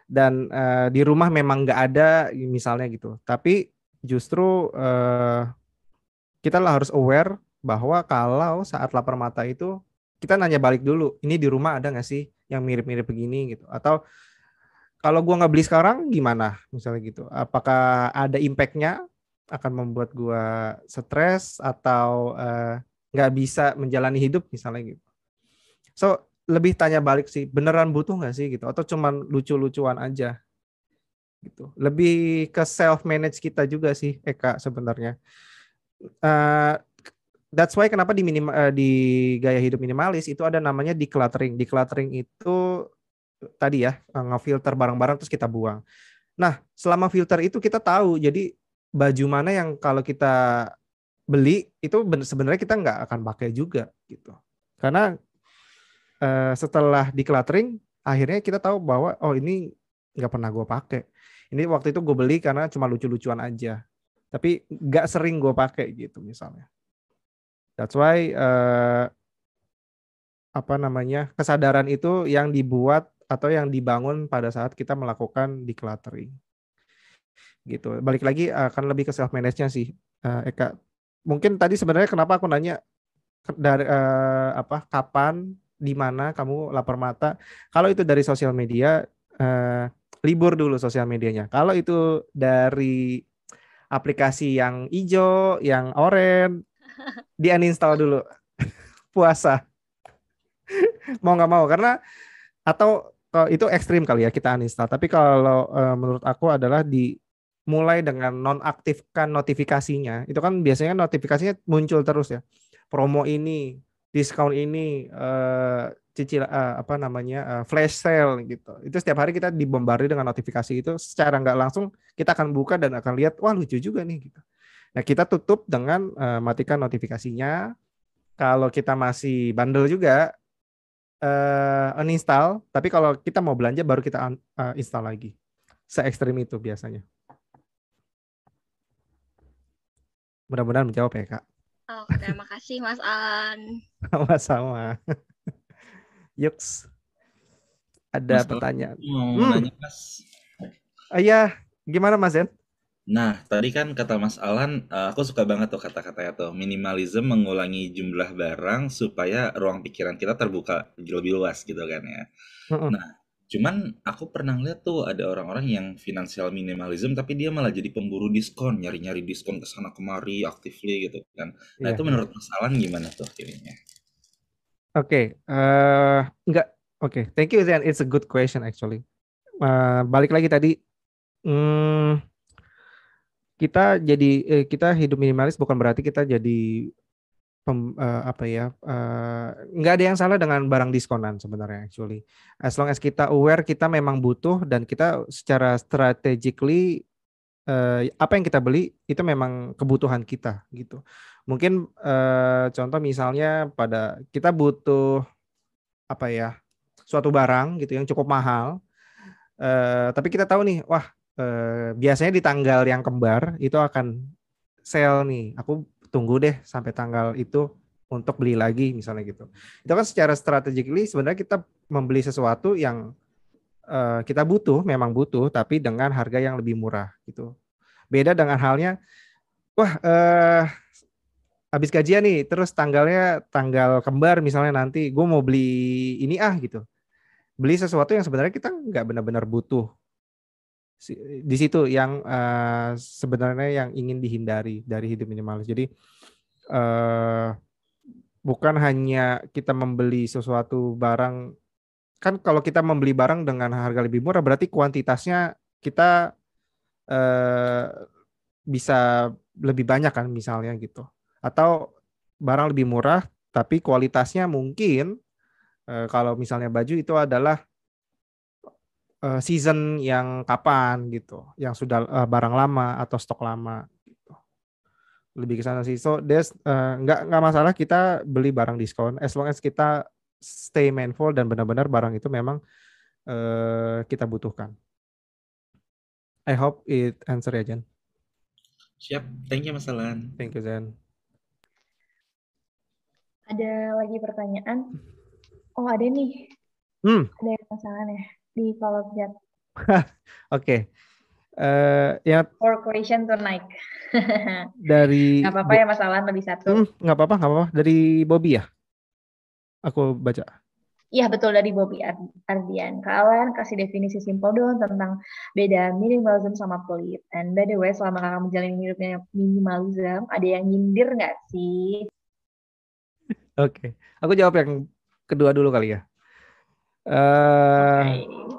dan di rumah memang nggak ada misalnya gitu, tapi justru kita harus aware bahwa kalau saat lapar mata itu kita nanya balik dulu, ini di rumah ada nggak sih yang mirip-mirip begini gitu, atau kalau gua nggak beli sekarang gimana misalnya gitu, apakah ada impact-nya akan membuat gua stres atau nggak bisa menjalani hidup misalnya gitu. So lebih tanya balik sih, beneran butuh nggak sih gitu, atau cuman lucu-lucuan aja gitu. Lebih ke self manage kita juga sih, Eka sebenarnya. Uh, that's why kenapa di gaya hidup minimalis itu ada namanya decluttering. Decluttering itu tadi ya, ngefilter barang-barang terus kita buang. Nah, selama filter itu kita tahu, jadi baju mana yang kalau kita beli itu sebenarnya kita nggak akan pakai juga gitu. Karena setelah decluttering, akhirnya kita tahu bahwa oh ini nggak pernah gue pakai. Ini waktu itu gue beli karena cuma lucu-lucuan aja. Tapi nggak sering gue pakai gitu misalnya. That's why kesadaran itu yang dibuat atau yang dibangun pada saat kita melakukan decluttering. Gitu. Balik lagi akan lebih ke self manage-nya sih, Eka. Mungkin tadi sebenarnya kenapa aku nanya dari kapan, di mana kamu lapar mata. Kalau itu dari sosial media, libur dulu sosial medianya. Kalau itu dari aplikasi yang hijau, yang oranye, di-uninstall dulu. Puasa. Mau nggak mau, karena atau itu ekstrim kali ya kita uninstall. Tapi kalau menurut aku adalah mulai dengan nonaktifkan notifikasinya. Itu kan biasanya notifikasinya muncul terus ya. Promo ini, diskon ini, flash sale gitu. Itu setiap hari kita dibombardir dengan notifikasi itu, secara nggak langsung kita akan buka dan akan lihat, wah lucu juga nih gitu. Nah, kita tutup dengan matikan notifikasinya. Kalau kita masih bandel juga, uninstall. Tapi kalau kita mau belanja baru kita install lagi. Se-ekstrim itu biasanya. Mudah-mudahan menjawab ya, Kak. Oke, terima kasih Mas Alan. Sama-sama. Yuks. Ada pertanyaan. Mau nanya, Mas. Iya, gimana Mas Zen? Nah, tadi kan kata Mas Alan, aku suka banget tuh kata-katanya tuh, minimalism mengulangi jumlah barang supaya ruang pikiran kita terbuka lebih luas gitu kan ya. Nah, cuman aku pernah lihat tuh ada orang-orang yang financial minimalism tapi dia malah jadi pemburu diskon, nyari-nyari diskon kesana kemari, actively gitu kan. Nah, itu menurut Mas Alan gimana tuh akhirnya? Thank you Zen, it's a good question actually. Balik lagi tadi, kita hidup minimalis bukan berarti kita jadi nggak ada yang salah dengan barang diskonan sebenarnya actually. As long as kita aware kita memang butuh dan kita secara strategically apa yang kita beli itu memang kebutuhan kita gitu. Mungkin contoh misalnya pada kita butuh suatu barang gitu yang cukup mahal, tapi kita tahu nih, wah biasanya di tanggal yang kembar itu akan sale nih. Aku tunggu deh sampai tanggal itu untuk beli lagi misalnya gitu. Itu kan secara strategically sebenarnya kita membeli sesuatu yang kita memang butuh, tapi dengan harga yang lebih murah gitu. Beda dengan halnya, wah habis gajian nih, terus tanggal kembar misalnya nanti, gue mau beli ini gitu. Beli sesuatu yang sebenarnya kita nggak benar-benar butuh. Di situ yang sebenarnya yang ingin dihindari dari hidup minimalis. Jadi bukan hanya kita membeli sesuatu barang, kan kalau kita membeli barang dengan harga lebih murah berarti kuantitasnya kita bisa lebih banyak kan misalnya gitu. Atau barang lebih murah tapi kualitasnya mungkin kalau misalnya baju itu adalah season yang kapan gitu, yang sudah barang lama atau stok lama gitu. Lebih ke sana sih. So nggak masalah kita beli barang diskon as long as kita stay mindful dan benar-benar barang itu memang kita butuhkan. I hope it answer ya Jen. Siap, thank you Mas Alan. Thank you Zen. Ada lagi pertanyaan? Oh ada nih. Ada yang masalah ya di kolom chat. Oke. For question to naik. Dari. Nggak apa-apa ya Mas Alan, lebih satu. Nggak apa-apa. Dari Bobby ya? Aku baca. Iya betul, dari Bobby Ardian. Kak Alan kasih definisi simpel dong tentang beda minimalism sama pelit. And by the way, selama kakak menjalani hidupnya minimalism, ada yang nyindir nggak sih? Oke. Aku jawab yang kedua dulu kali ya.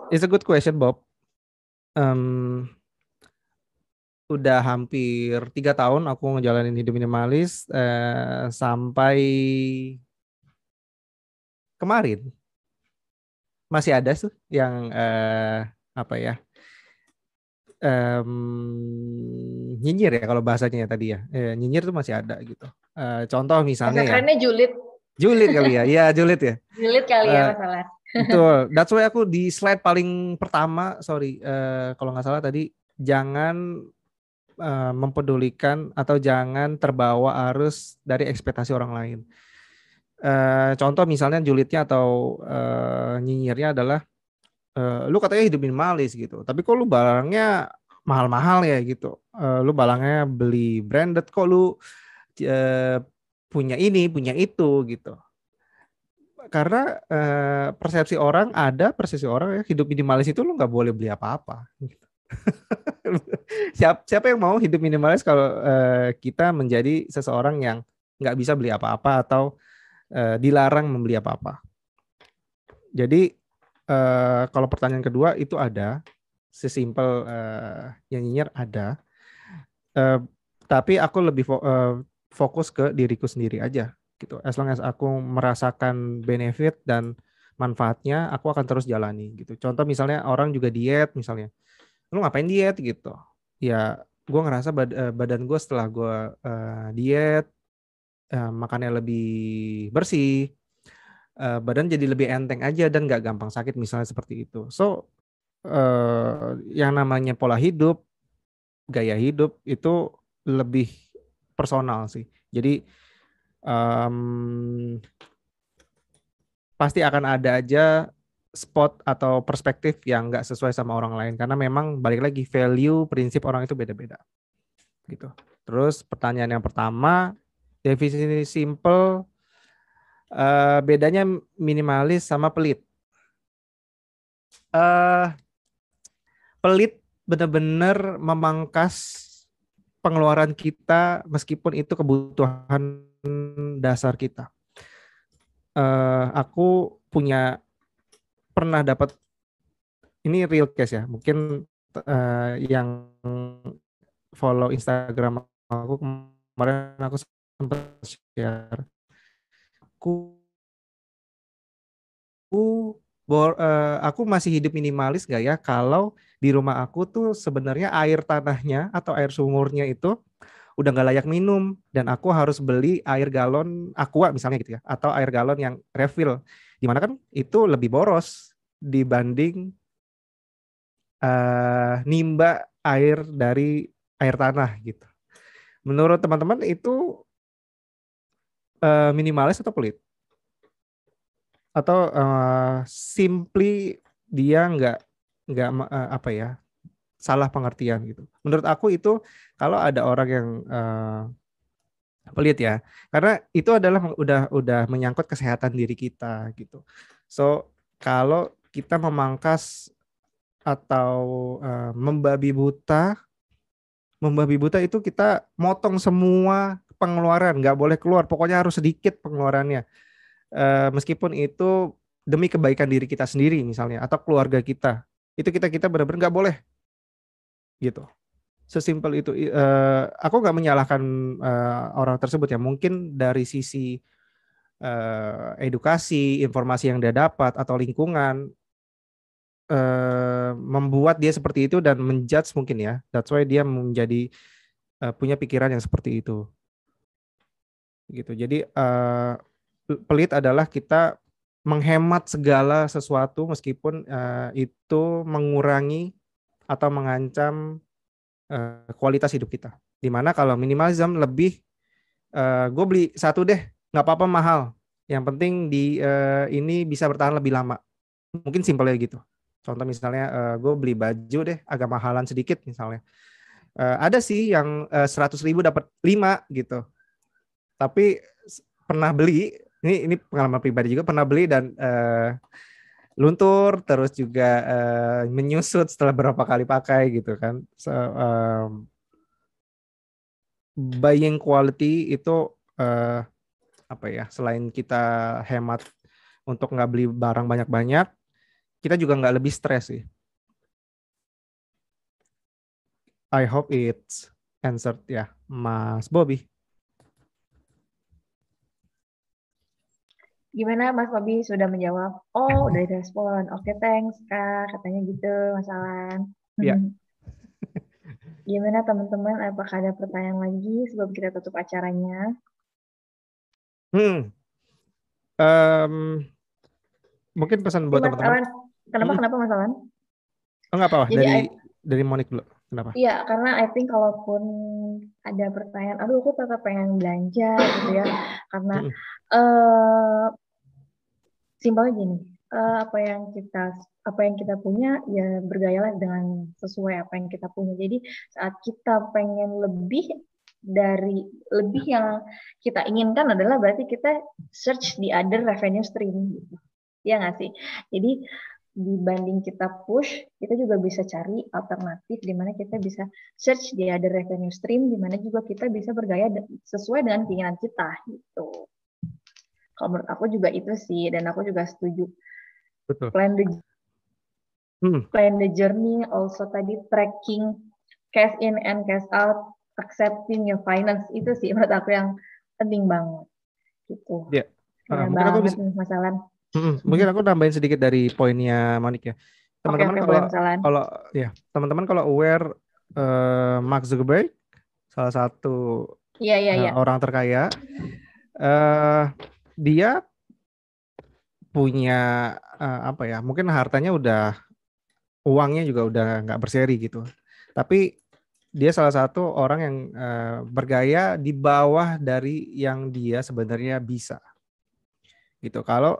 It's a good question, Bob. Udah hampir 3 tahun aku ngejalanin hidup minimalis, sampai kemarin masih ada tuh yang apa ya, nyinyir ya kalau bahasanya tadi ya, nyinyir tuh masih ada gitu. Contoh misalnya ya, kerennya julid kali ya, iya julid ya. julid kali ya masalah. Betul, that's why aku di slide paling pertama, kalau nggak salah tadi, jangan mempedulikan atau jangan terbawa arus dari ekspektasi orang lain. Contoh misalnya julidnya atau nyinyirnya adalah, lu katanya hidup minimalis gitu, tapi kok lu barangnya mahal-mahal ya gitu, lu barangnya beli branded, kok lu punya ini punya itu gitu. Karena persepsi orang ya, hidup minimalis itu lu nggak boleh beli apa-apa gitu. Siapa yang mau hidup minimalis kalau kita menjadi seseorang yang nggak bisa beli apa-apa atau dilarang membeli apa-apa. Jadi kalau pertanyaan kedua itu ada, sesimpel yang nyinyir ada, tapi aku lebih fokus ke diriku sendiri aja gitu. As long as aku merasakan benefit dan manfaatnya, aku akan terus jalani gitu. Contoh misalnya orang juga diet misalnya, lu ngapain diet gitu? Ya gue ngerasa badan gue setelah gue diet, makannya lebih bersih, badan jadi lebih enteng aja dan gak gampang sakit misalnya seperti itu. So yang namanya pola hidup, gaya hidup itu lebih personal sih. Jadi pasti akan ada aja spot atau perspektif yang nggak sesuai sama orang lain, karena memang balik lagi value, prinsip orang itu beda-beda gitu. Terus pertanyaan yang pertama, definisi simple, bedanya minimalis sama pelit. Pelit benar-benar memangkas pengeluaran kita meskipun itu kebutuhan dasar kita. Aku pernah dapat, ini real case ya, mungkin yang follow Instagram aku kemarin aku sempat share, aku masih hidup minimalis gak ya kalau di rumah aku tuh sebenarnya air tanahnya atau air sumurnya itu udah gak layak minum dan aku harus beli air galon Aqua misalnya gitu ya, atau air galon yang refill, dimana kan itu lebih boros dibanding nimba air dari air tanah gitu. Menurut teman-teman itu minimalis atau pelit? Atau simply dia nggak apa ya, salah pengertian gitu. Menurut aku itu kalau ada orang yang pelit ya, karena itu adalah udah menyangkut kesehatan diri kita gitu. So kalau kita memangkas atau membabi buta itu kita motong semua pengeluaran, nggak boleh keluar, pokoknya harus sedikit pengeluarannya, meskipun itu demi kebaikan diri kita sendiri misalnya atau keluarga kita, itu kita benar-benar nggak boleh gitu. Sesimpel itu. Aku nggak menyalahkan orang tersebut ya, mungkin dari sisi edukasi, informasi yang dia dapat atau lingkungan membuat dia seperti itu dan menjudge mungkin ya. That's why dia menjadi punya pikiran yang seperti itu. Gitu. Jadi pelit adalah kita menghemat segala sesuatu meskipun itu mengurangi atau mengancam kualitas hidup kita. Dimana kalau minimalism lebih gue beli satu deh, nggak apa-apa mahal. Yang penting ini bisa bertahan lebih lama. Mungkin simpelnya gitu. Contoh misalnya gue beli baju deh agak mahalan sedikit misalnya. Ada sih yang 100.000 dapat 5 gitu. Tapi pernah beli, ini pengalaman pribadi juga, pernah beli dan luntur, terus juga menyusut setelah berapa kali pakai gitu kan. So, buying quality itu apa ya, selain kita hemat untuk nggak beli barang banyak-banyak, kita juga nggak lebih stres sih. I hope it's answered ya, Mas Bobby. Gimana Mas Bobby sudah menjawab? Oh, udah direspon. Oke, thanks Kak. Katanya gitu, Mas Alan. Iya. Gimana teman-teman? Apakah ada pertanyaan lagi sebelum kita tutup acaranya? Mungkin pesan buat Mas teman-teman. Alan, kenapa Mas Alan? Oh, nggak apa-apa. Jadi Dari Monik dulu. Kenapa? Iya, karena I think kalaupun ada pertanyaan, aduh aku tetap pengen belanja gitu ya, karena simpelnya gini, apa yang kita punya ya bergayalah dengan sesuai apa yang kita punya. Jadi saat kita pengen lebih yang kita inginkan adalah berarti kita search the other revenue stream, gitu. Ya nggak sih? Jadi dibanding kita push, kita juga bisa cari alternatif di mana kita bisa search di other revenue stream, di mana juga kita bisa bergaya sesuai dengan keinginan kita gitu. Kalau menurut aku juga itu sih, dan aku juga setuju. Betul. Plan the journey, also tadi tracking cash in and cash out, accepting your finance, itu sih menurut aku yang penting banget gitu. Iya. Mungkin aku bisa masalah. Mungkin aku tambahin sedikit dari poinnya Monik ya. Teman-teman teman-teman kalau aware Mark Zuckerberg salah satu orang terkaya, dia punya mungkin hartanya uangnya juga udah nggak berseri gitu. Tapi dia salah satu orang yang bergaya di bawah dari yang dia sebenarnya bisa. Gitu. Kalau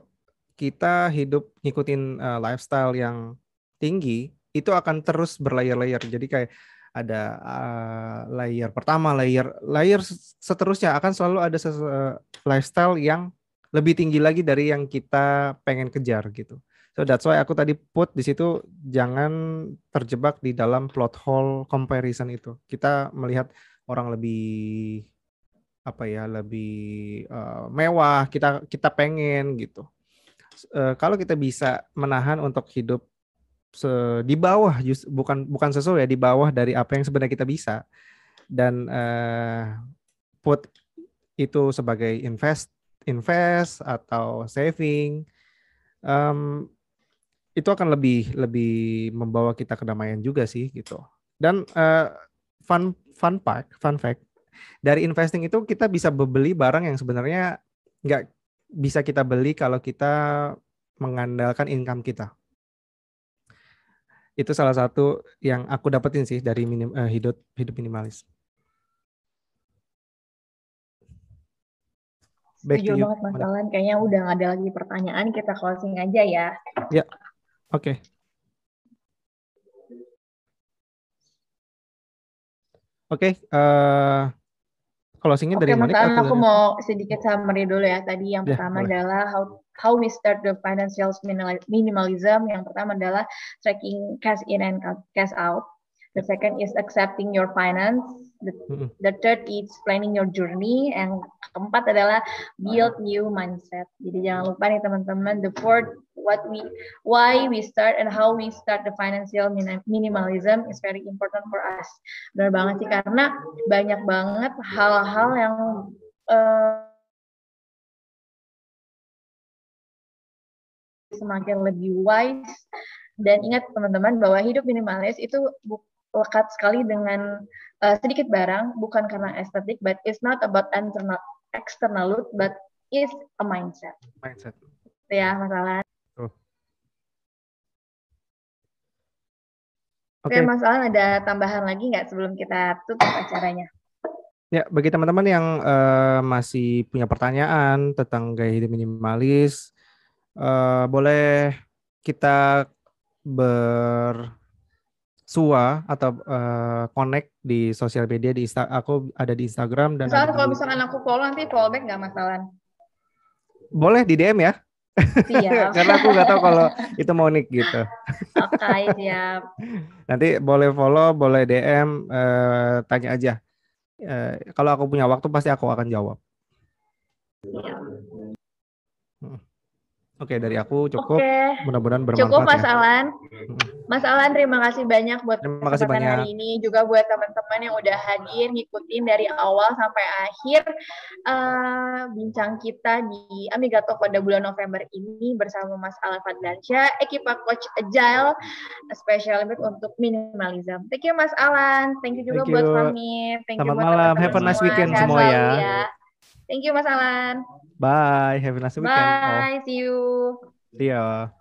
kita hidup ngikutin lifestyle yang tinggi, itu akan terus berlayer-layer. Jadi kayak ada layer pertama, layer seterusnya akan selalu ada lifestyle yang lebih tinggi lagi dari yang kita pengen kejar gitu. So that's why aku tadi put di situ jangan terjebak di dalam plot hole comparison itu. Kita melihat orang lebih mewah, kita pengen gitu. Kalau kita bisa menahan untuk hidup di bawah, bukan sesuai ya, di bawah dari apa yang sebenarnya kita bisa, dan put itu sebagai invest atau saving, itu akan lebih membawa kita kedamaian juga sih gitu. Dan fun fact dari investing itu kita bisa beli barang yang sebenarnya nggak bisa kita beli kalau kita mengandalkan income kita. Itu salah satu yang aku dapetin sih dari hidup minimalis. Setuju banget Mas Alan, kayaknya udah nggak ada lagi pertanyaan, kita closing aja ya. Ya, oke. Closingnya dari Mas Alan, aku mau sedikit summary dulu ya. Tadi yang pertama adalah how we start the financial minimalism. Yang pertama adalah tracking cash in and cash out. The second is accepting your finance. The third is planning your journey. And keempat adalah build new mindset. Jadi jangan lupa nih teman-teman, the fourth, why we start and how we start the financial minimalism is very important for us. Benar banget sih, karena banyak banget hal-hal yang semakin lebih wise. Dan ingat teman-teman bahwa hidup minimalis itu lekat sekali dengan sedikit barang, bukan karena estetik, but it's not about external look, but is a mindset. Ya, Mas Alan. Oke, Mas Alan, ada tambahan lagi nggak sebelum kita tutup acaranya? Ya, bagi teman-teman yang masih punya pertanyaan tentang gaya hidup minimalis, boleh kita bersua atau connect di sosial media. Aku ada di Instagram dan misalkan kalau misalkan aku follow, nanti follow back nggak Mas Alan? Boleh di DM ya. Siap. Karena aku nggak tahu kalau itu Monik gitu. Oke, siap. Nanti boleh follow, boleh DM, tanya aja. Kalau aku punya waktu pasti aku akan jawab. Siap. Oke, dari aku cukup. Oke. Mudah-mudahan bermanfaat. Cukup Mas ya. Alan. Mas Alan, terima kasih banyak buat Terima kasih kesempatan banyak. hari ini, juga buat teman-teman yang udah hadir ngikutin dari awal sampai akhir bincang kita di Amiga Talk pada bulan November ini bersama Mas Alan Fadlansyah, Ekipa Coach Agile, special limit untuk minimalism. Thank you Mas Alan, thank you juga Thank buat you. Fahmi, thank you Selamat buat malam. teman-teman Have a nice semua. weekend Sehat semua selalu ya. Thank you Mas Alan. Bye. Have a nice weekend. Bye, see you. See ya.